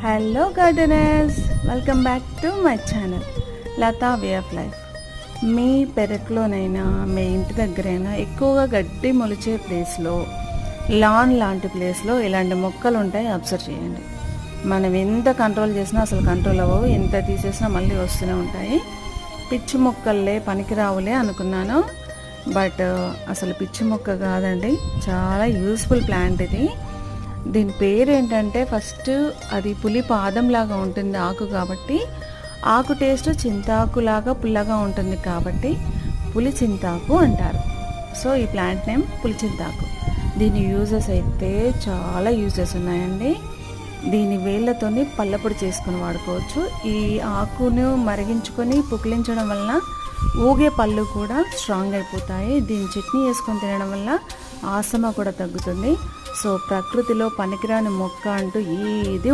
Hello gardeners, welcome back to my channel Lata way of life. మీ పెరట్లోనైనా మీ ఇంటి దగ్గరైనా ఎక్కువగా గడ్డి మొలిచే ప్లేస్లో, లాన్ లాంటి ప్లేస్లో ఇలాంటి మొక్కలు ఉంటాయి. అబ్జర్వ్ చేయండి. మనం ఎంత కంట్రోల్ చేసినా అసలు కంట్రోల్ అవ్వవు, ఎంత తీసేసినా మళ్ళీ వస్తూనే ఉంటాయి. పిచ్చి మొక్కలే పనికిరావులే అనుకున్నాను, బట్ అసలు పిచ్చి మొక్క కాదండి, చాలా యూస్ఫుల్ ప్లాంట్ ఇది. దీని పేరు ఏంటంటే, ఫస్ట్ అది పులి పాదంలాగా ఉంటుంది ఆకు, కాబట్టి ఆకు టేస్ట్ చింతాకులాగా పుల్లగా ఉంటుంది కాబట్టి పులి చింతాకు అంటారు. సో ఈ ప్లాంట్ నేమ్ పులి చింతాకు. దీని యూజెస్ అయితే చాలా యూజెస్ ఉన్నాయండి. దీని వేళ్ళతోని పళ్ళపొడి చేసుకుని వాడుకోవచ్చు. ఈ ఆకును మరిగించుకొని పుక్కిలించడం వలన ఊగే పళ్ళు కూడా స్ట్రాంగ్ అయిపోతాయి. దీని చట్నీ వేసుకొని తినడం వల్ల ఆస్తమా కూడా తగ్గుతుంది. సో ప్రకృతిలో పనికిరాని మొక్క అంటూ ఏది